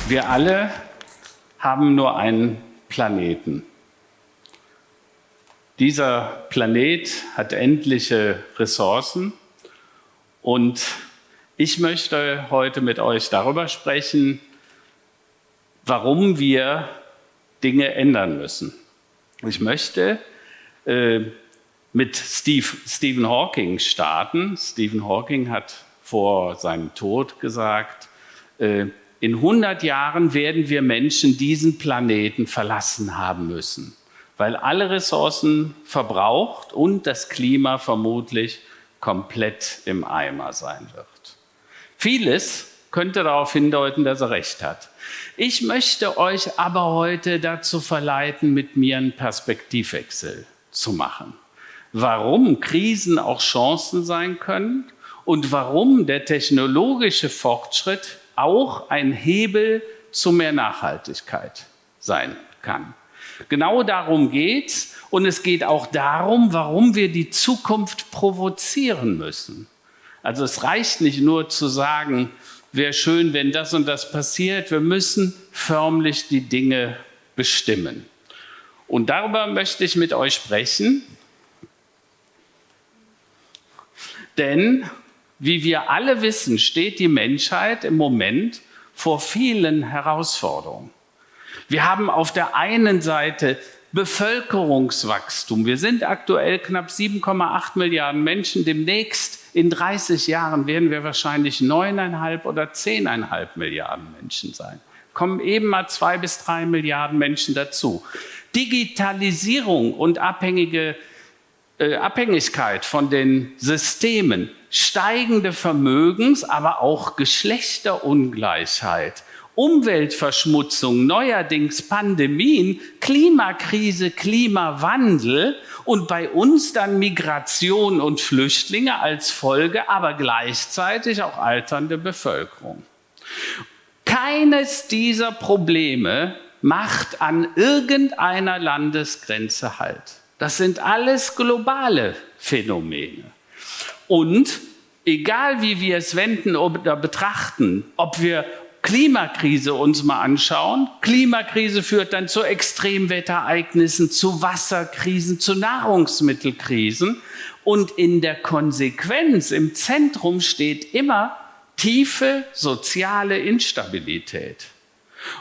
Wir alle haben nur einen Planeten. Dieser Planet hat endliche Ressourcen und ich möchte heute mit euch darüber sprechen, warum wir Dinge ändern müssen. Ich möchte mit Stephen Hawking starten. Stephen Hawking hat vor seinem Tod gesagt, in 100 Jahren werden wir Menschen diesen Planeten verlassen haben müssen, weil alle Ressourcen verbraucht und das Klima vermutlich komplett im Eimer sein wird. Vieles könnte darauf hindeuten, dass er recht hat. Ich möchte euch aber heute dazu verleiten, mit mir einen Perspektivwechsel zu machen. Warum Krisen auch Chancen sein können und warum der technologische Fortschritt auch ein Hebel zu mehr Nachhaltigkeit sein kann. Genau darum geht's und es geht auch darum, warum wir die Zukunft provozieren müssen. Also es reicht nicht nur zu sagen, wäre schön, wenn das und das passiert. Wir müssen förmlich die Dinge bestimmen. Und darüber möchte ich mit euch sprechen. Denn, wie wir alle wissen, steht die Menschheit im Moment vor vielen Herausforderungen. Wir haben auf der einen Seite Bevölkerungswachstum. Wir sind aktuell knapp 7,8 Milliarden Menschen. Demnächst in 30 Jahren werden wir wahrscheinlich 9,5 oder 10,5 Milliarden Menschen sein. Kommen eben mal 2 bis 3 Milliarden Menschen dazu. Digitalisierung und Abhängigkeit von den Systemen, steigende Vermögens-, aber auch Geschlechterungleichheit, Umweltverschmutzung, neuerdings Pandemien, Klimakrise, Klimawandel und bei uns dann Migration und Flüchtlinge als Folge, aber gleichzeitig auch alternde Bevölkerung. Keines dieser Probleme macht an irgendeiner Landesgrenze Halt. Das sind alles globale Phänomene. Und egal wie wir es wenden oder betrachten, ob wir Klimakrise uns mal anschauen, Klimakrise führt dann zu Extremwetterereignissen, zu Wasserkrisen, zu Nahrungsmittelkrisen. Und in der Konsequenz, im Zentrum steht immer tiefe soziale Instabilität.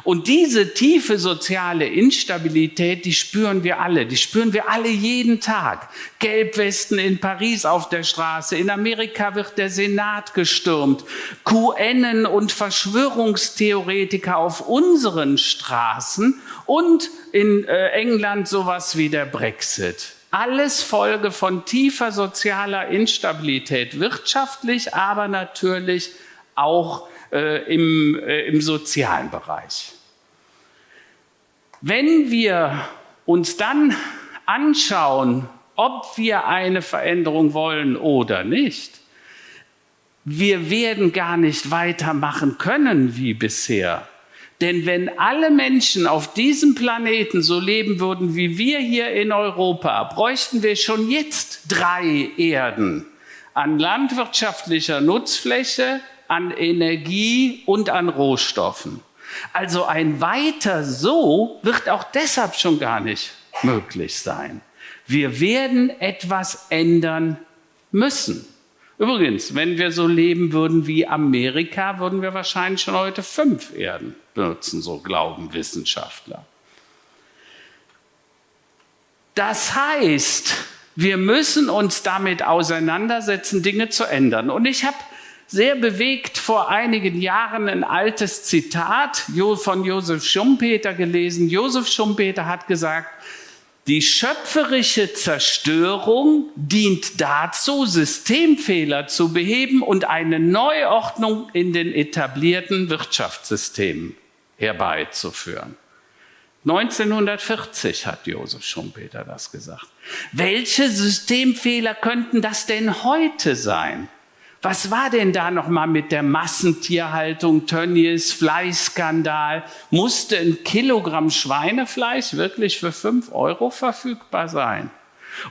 Und diese tiefe soziale Instabilität, die spüren wir alle. Die spüren wir alle jeden Tag. Gelbwesten in Paris auf der Straße. In Amerika wird der Senat gestürmt. QAnon und Verschwörungstheoretiker auf unseren Straßen. Und in England sowas wie der Brexit. Alles Folge von tiefer sozialer Instabilität. Wirtschaftlich, aber natürlich auch im sozialen Bereich. Wenn wir uns dann anschauen, ob wir eine Veränderung wollen oder nicht, wir werden gar nicht weitermachen können wie bisher. Denn wenn alle Menschen auf diesem Planeten so leben würden wie wir hier in Europa, bräuchten wir schon jetzt 3 Erden an landwirtschaftlicher Nutzfläche, an Energie und an Rohstoffen. Also ein Weiter so wird auch deshalb schon gar nicht möglich sein. Wir werden etwas ändern müssen. Übrigens, wenn wir so leben würden wie Amerika, würden wir wahrscheinlich schon heute 5 Erden benutzen, so glauben Wissenschaftler. Das heißt, wir müssen uns damit auseinandersetzen, Dinge zu ändern. Und ich habe sehr bewegt vor einigen Jahren ein altes Zitat von Josef Schumpeter gelesen. Josef Schumpeter hat gesagt, die schöpferische Zerstörung dient dazu, Systemfehler zu beheben und eine Neuordnung in den etablierten Wirtschaftssystemen herbeizuführen. 1940 hat Josef Schumpeter das gesagt. Welche Systemfehler könnten das denn heute sein? Was war denn da nochmal mit der Massentierhaltung, Tönnies, Fleischskandal? Musste ein Kilogramm Schweinefleisch wirklich für 5 € verfügbar sein?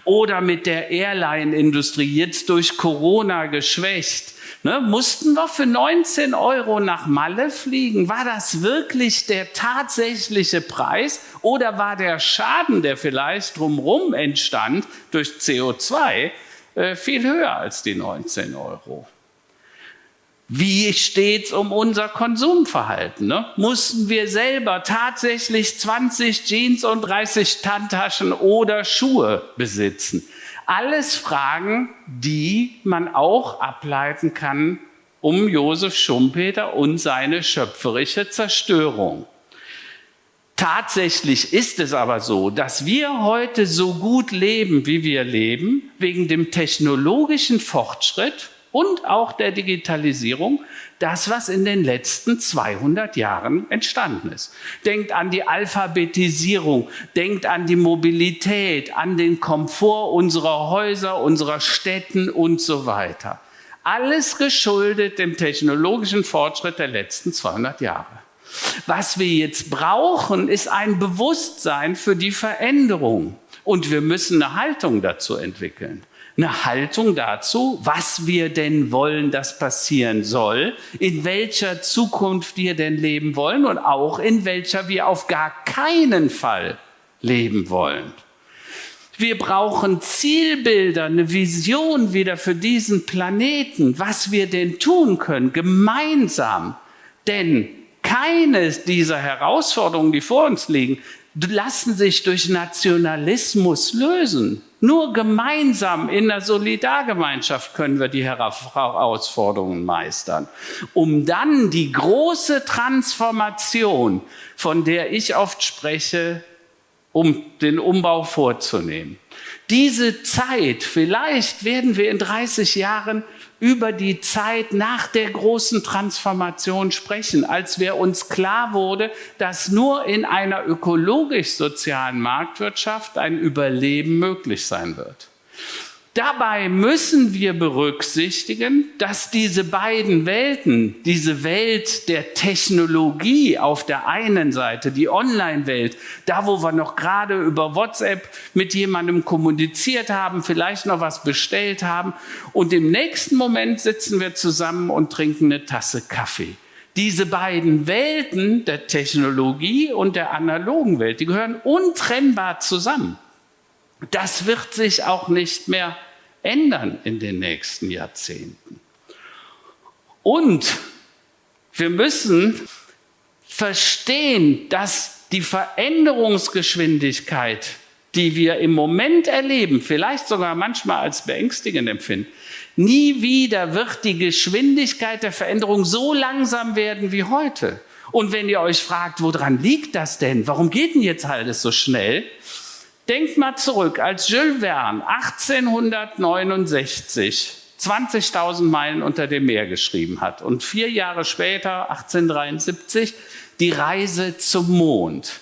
Oder mit der Airline-Industrie, jetzt durch Corona geschwächt, Ne, mussten wir für 19 € nach Malle fliegen? War das wirklich der tatsächliche Preis oder war der Schaden, der vielleicht drumherum entstand durch CO2, viel höher als die 19 €? Wie steht es um unser Konsumverhalten? Ne? Mussten wir selber tatsächlich 20 Jeans und 30 Handtaschen oder Schuhe besitzen? Alles Fragen, die man auch ableiten kann um Josef Schumpeter und seine schöpferische Zerstörung. Tatsächlich ist es aber so, dass wir heute so gut leben, wie wir leben, wegen dem technologischen Fortschritt und auch der Digitalisierung, das, was in den letzten 200 Jahren entstanden ist. Denkt an die Alphabetisierung, denkt an die Mobilität, an den Komfort unserer Häuser, unserer Städten und so weiter. Alles geschuldet dem technologischen Fortschritt der letzten 200 Jahre. Was wir jetzt brauchen, ist ein Bewusstsein für die Veränderung. Und wir müssen eine Haltung dazu entwickeln. Eine Haltung dazu, was wir denn wollen, dass passieren soll, in welcher Zukunft wir denn leben wollen und auch in welcher wir auf gar keinen Fall leben wollen. Wir brauchen Zielbilder, eine Vision wieder für diesen Planeten, was wir denn tun können, gemeinsam. Denn keine dieser Herausforderungen, die vor uns liegen, lassen sich durch Nationalismus lösen. Nur gemeinsam in der Solidargemeinschaft können wir die Herausforderungen meistern, um dann die große Transformation, von der ich oft spreche, um den Umbau vorzunehmen. Diese Zeit, vielleicht werden wir in 30 Jahren über die Zeit nach der großen Transformation sprechen, als wir uns klar wurde, dass nur in einer ökologisch-sozialen Marktwirtschaft ein Überleben möglich sein wird. Dabei müssen wir berücksichtigen, dass diese beiden Welten, diese Welt der Technologie auf der einen Seite, die Online-Welt, da wo wir noch gerade über WhatsApp mit jemandem kommuniziert haben, vielleicht noch was bestellt haben und im nächsten Moment sitzen wir zusammen und trinken eine Tasse Kaffee. Diese beiden Welten der Technologie und der analogen Welt, die gehören untrennbar zusammen. Das wird sich auch nicht mehr ändern in den nächsten Jahrzehnten. Und wir müssen verstehen, dass die Veränderungsgeschwindigkeit, die wir im Moment erleben, vielleicht sogar manchmal als beängstigend empfinden, nie wieder wird die Geschwindigkeit der Veränderung so langsam werden wie heute. Und wenn ihr euch fragt, woran liegt das denn? Warum geht denn jetzt alles so schnell? Denkt mal zurück, als Jules Verne 1869 20.000 Meilen unter dem Meer geschrieben hat und 4 Jahre später, 1873, die Reise zum Mond.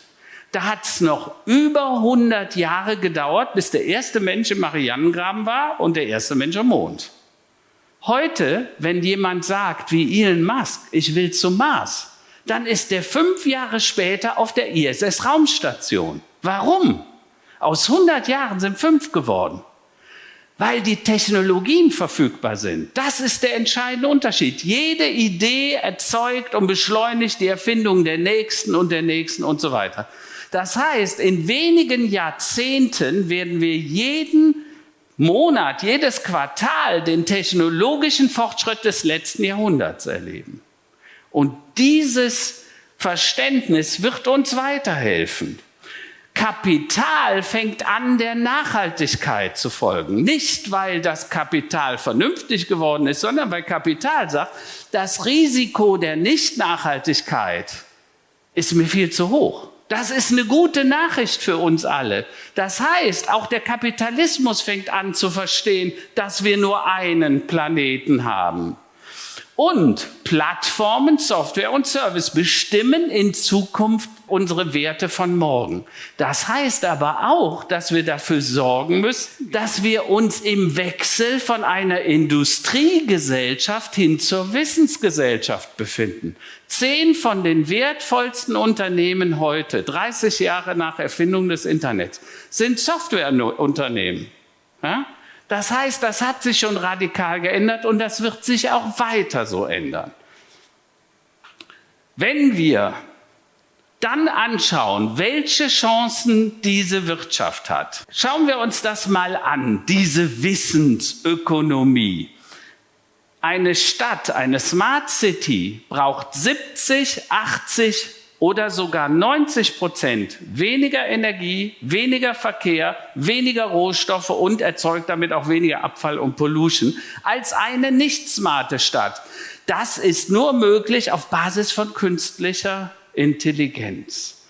Da hat es noch über 100 Jahre gedauert, bis der erste Mensch im Marianengraben war und der erste Mensch am Mond. Heute, wenn jemand sagt, wie Elon Musk, ich will zum Mars, dann ist der 5 Jahre später auf der ISS-Raumstation. Warum? Aus 100 Jahren sind 5 geworden, weil die Technologien verfügbar sind. Das ist der entscheidende Unterschied. Jede Idee erzeugt und beschleunigt die Erfindung der nächsten und so weiter. Das heißt, in wenigen Jahrzehnten werden wir jeden Monat, jedes Quartal den technologischen Fortschritt des letzten Jahrhunderts erleben. Und dieses Verständnis wird uns weiterhelfen. Kapital fängt an, der Nachhaltigkeit zu folgen. Nicht, weil das Kapital vernünftig geworden ist, sondern weil Kapital sagt, das Risiko der Nicht-Nachhaltigkeit ist mir viel zu hoch. Das ist eine gute Nachricht für uns alle. Das heißt, auch der Kapitalismus fängt an zu verstehen, dass wir nur einen Planeten haben. Und Plattformen, Software und Service bestimmen in Zukunft unsere Werte von morgen. Das heißt aber auch, dass wir dafür sorgen müssen, dass wir uns im Wechsel von einer Industriegesellschaft hin zur Wissensgesellschaft befinden. 10 von den wertvollsten Unternehmen heute, 30 Jahre nach Erfindung des Internets, sind Softwareunternehmen. Ja? Das heißt, das hat sich schon radikal geändert und das wird sich auch weiter so ändern. Wenn wir dann anschauen, welche Chancen diese Wirtschaft hat, schauen wir uns das mal an, diese Wissensökonomie. Eine Stadt, eine Smart City braucht 70, 80 oder sogar 90% weniger Energie, weniger Verkehr, weniger Rohstoffe und erzeugt damit auch weniger Abfall und Pollution als eine nicht smarte Stadt. Das ist nur möglich auf Basis von künstlicher Intelligenz.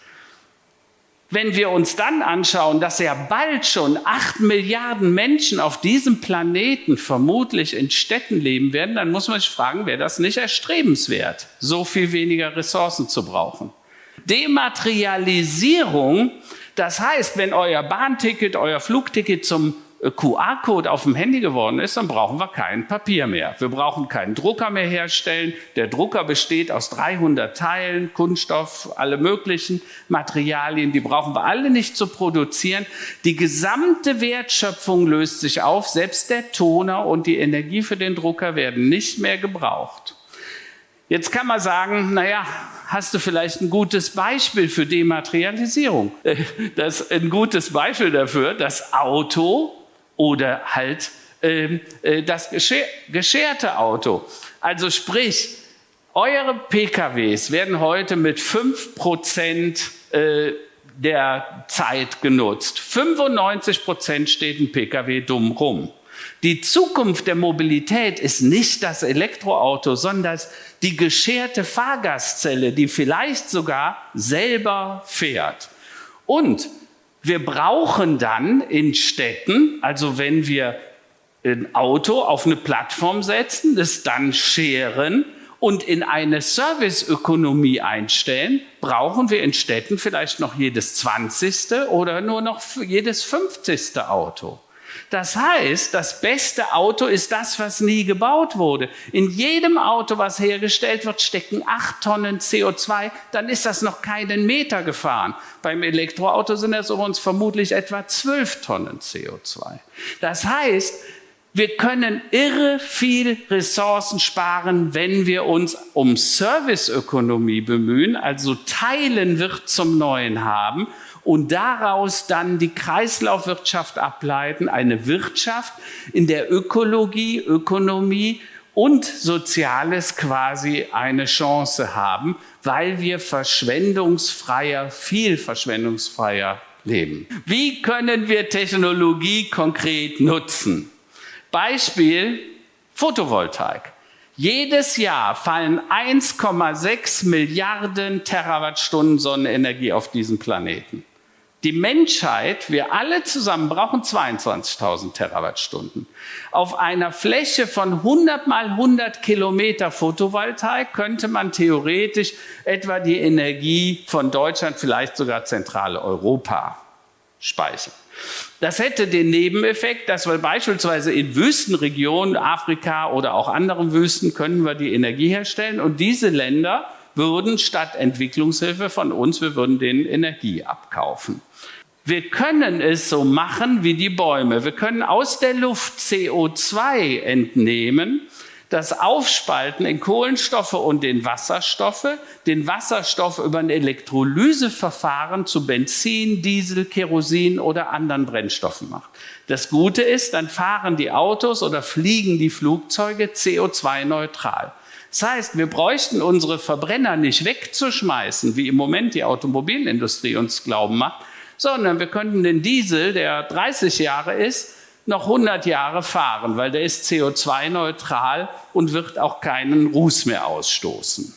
Wenn wir uns dann anschauen, dass ja bald schon 8 Milliarden Menschen auf diesem Planeten vermutlich in Städten leben werden, dann muss man sich fragen, wäre das nicht erstrebenswert, so viel weniger Ressourcen zu brauchen. Dematerialisierung, das heißt, wenn euer Bahnticket, euer Flugticket zum QR-Code auf dem Handy geworden ist, dann brauchen wir kein Papier mehr. Wir brauchen keinen Drucker mehr herstellen. Der Drucker besteht aus 300 Teilen, Kunststoff, alle möglichen Materialien. Die brauchen wir alle nicht zu produzieren. Die gesamte Wertschöpfung löst sich auf. Selbst der Toner und die Energie für den Drucker werden nicht mehr gebraucht. Jetzt kann man sagen, naja, hast du vielleicht ein gutes Beispiel für Dematerialisierung? Das ist ein gutes Beispiel dafür, das Auto oder halt das gescherte Auto. Also sprich, eure PKWs werden heute mit 5% der Zeit genutzt. 95% steht ein PKW dumm rum. Die Zukunft der Mobilität ist nicht das Elektroauto, sondern die gescherte Fahrgastzelle, die vielleicht sogar selber fährt. Und wir brauchen dann in Städten, also wenn wir ein Auto auf eine Plattform setzen, das dann scheren und in eine Serviceökonomie einstellen, brauchen wir in Städten vielleicht noch jedes 20. oder nur noch jedes 50. Auto. Das heißt, das beste Auto ist das, was nie gebaut wurde. In jedem Auto, was hergestellt wird, stecken 8 Tonnen CO2, dann ist das noch keinen Meter gefahren. Beim Elektroauto sind das übrigens vermutlich etwa 12 Tonnen CO2. Das heißt, wir können irre viel Ressourcen sparen, wenn wir uns um Serviceökonomie bemühen, also Teilen wird zum Neuen haben und daraus dann die Kreislaufwirtschaft ableiten, eine Wirtschaft, in der Ökologie, Ökonomie und Soziales quasi eine Chance haben, weil wir viel verschwendungsfreier leben. Wie können wir Technologie konkret nutzen? Beispiel Photovoltaik. Jedes Jahr fallen 1,6 Milliarden Terawattstunden Sonnenenergie auf diesen Planeten. Die Menschheit, wir alle zusammen brauchen 22.000 Terawattstunden. Auf einer Fläche von 100 mal 100 Kilometer Photovoltaik könnte man theoretisch etwa die Energie von Deutschland, vielleicht sogar Zentraleuropa speichern. Das hätte den Nebeneffekt, dass wir beispielsweise in Wüstenregionen, Afrika oder auch anderen Wüsten, können wir die Energie herstellen und diese Länder würden statt Entwicklungshilfe von uns, wir würden denen Energie abkaufen. Wir können es so machen wie die Bäume. Wir können aus der Luft CO2 entnehmen, das aufspalten in Kohlenstoffe und in Wasserstoffe, den Wasserstoff über ein Elektrolyseverfahren zu Benzin, Diesel, Kerosin oder anderen Brennstoffen machen. Das Gute ist, dann fahren die Autos oder fliegen die Flugzeuge CO2-neutral. Das heißt, wir bräuchten unsere Verbrenner nicht wegzuschmeißen, wie im Moment die Automobilindustrie uns glauben macht, sondern wir könnten den Diesel, der 30 Jahre ist, noch 100 Jahre fahren, weil der ist CO2-neutral und wird auch keinen Ruß mehr ausstoßen.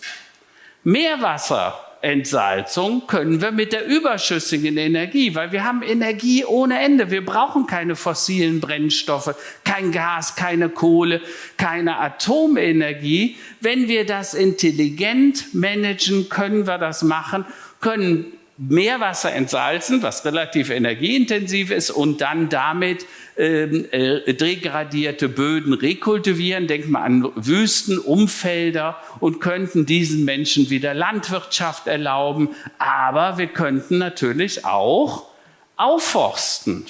Meerwasserentsalzung können wir mit der überschüssigen Energie, weil wir haben Energie ohne Ende. Wir brauchen keine fossilen Brennstoffe, kein Gas, keine Kohle, keine Atomenergie. Wenn wir das intelligent managen, können wir das machen, können Meerwasser entsalzen, was relativ energieintensiv ist, und dann damit degradierte Böden rekultivieren. Denkt mal an Wüsten, Umfelder und könnten diesen Menschen wieder Landwirtschaft erlauben. Aber wir könnten natürlich auch aufforsten.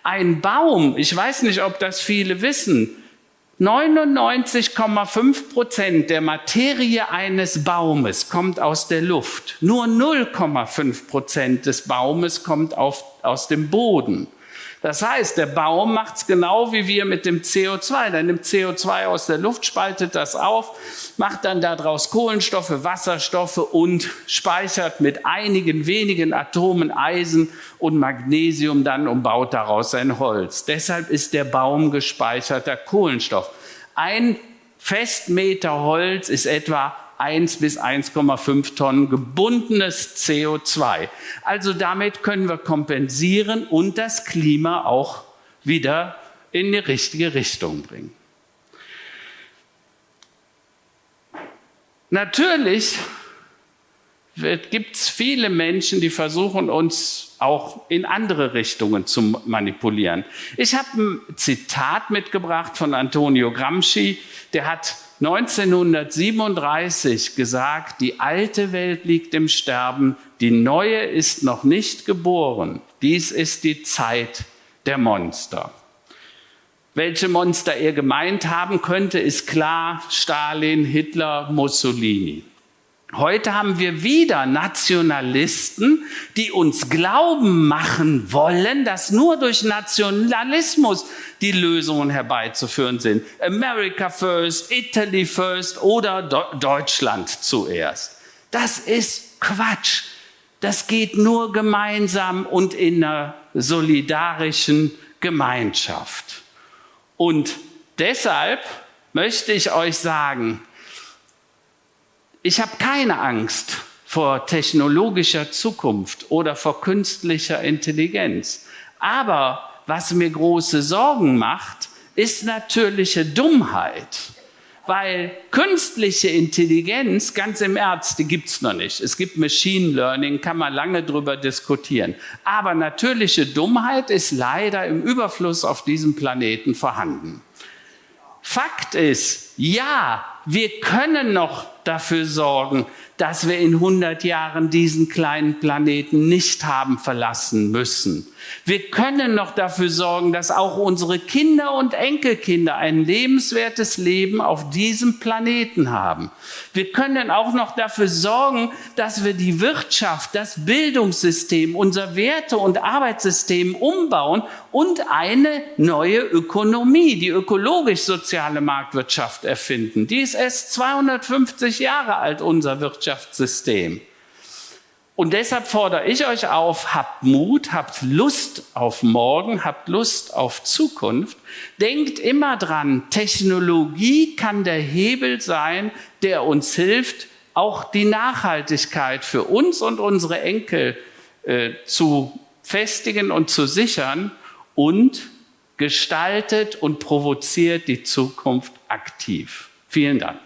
Ein Baum, ich weiß nicht, ob das viele wissen, 99,5% der Materie eines Baumes kommt aus der Luft. Nur 0,5% des Baumes kommt aus dem Boden. Das heißt, der Baum macht es genau wie wir mit dem CO2. Der nimmt CO2 aus der Luft, spaltet das auf, macht dann daraus Kohlenstoffe, Wasserstoffe und speichert mit einigen wenigen Atomen Eisen und Magnesium dann und baut daraus sein Holz. Deshalb ist der Baum gespeicherter Kohlenstoff. Ein Festmeter Holz ist etwa 1 bis 1,5 Tonnen gebundenes CO2. Also damit können wir kompensieren und das Klima auch wieder in die richtige Richtung bringen. Natürlich gibt es viele Menschen, die versuchen, uns auch in andere Richtungen zu manipulieren. Ich habe ein Zitat mitgebracht von Antonio Gramsci, der hat 1937 gesagt, die alte Welt liegt im Sterben, die neue ist noch nicht geboren. Dies ist die Zeit der Monster. Welche Monster er gemeint haben könnte, ist klar: Stalin, Hitler, Mussolini. Heute haben wir wieder Nationalisten, die uns glauben machen wollen, dass nur durch Nationalismus die Lösungen herbeizuführen sind. America first, Italy first oder Deutschland zuerst. Das ist Quatsch. Das geht nur gemeinsam und in einer solidarischen Gemeinschaft. Und deshalb möchte ich euch sagen, ich habe keine Angst vor technologischer Zukunft oder vor künstlicher Intelligenz. Aber was mir große Sorgen macht, ist natürliche Dummheit. Weil künstliche Intelligenz, ganz im Ernst, die gibt es noch nicht. Es gibt Machine Learning, kann man lange drüber diskutieren. Aber natürliche Dummheit ist leider im Überfluss auf diesem Planeten vorhanden. Fakt ist, ja, wir können noch dafür sorgen, dass wir in 100 Jahren diesen kleinen Planeten nicht haben verlassen müssen. Wir können noch dafür sorgen, dass auch unsere Kinder und Enkelkinder ein lebenswertes Leben auf diesem Planeten haben. Wir können auch noch dafür sorgen, dass wir die Wirtschaft, das Bildungssystem, unser Werte- und Arbeitssystem umbauen und eine neue Ökonomie, die ökologisch-soziale Marktwirtschaft erfinden. Die ist erst 250 Jahre alt, unser Wirtschaftssystem. Und deshalb fordere ich euch auf, habt Mut, habt Lust auf morgen, habt Lust auf Zukunft. Denkt immer dran, Technologie kann der Hebel sein, der uns hilft, auch die Nachhaltigkeit für uns und unsere Enkel zu festigen und zu sichern und gestaltet und provoziert die Zukunft aktiv. Vielen Dank.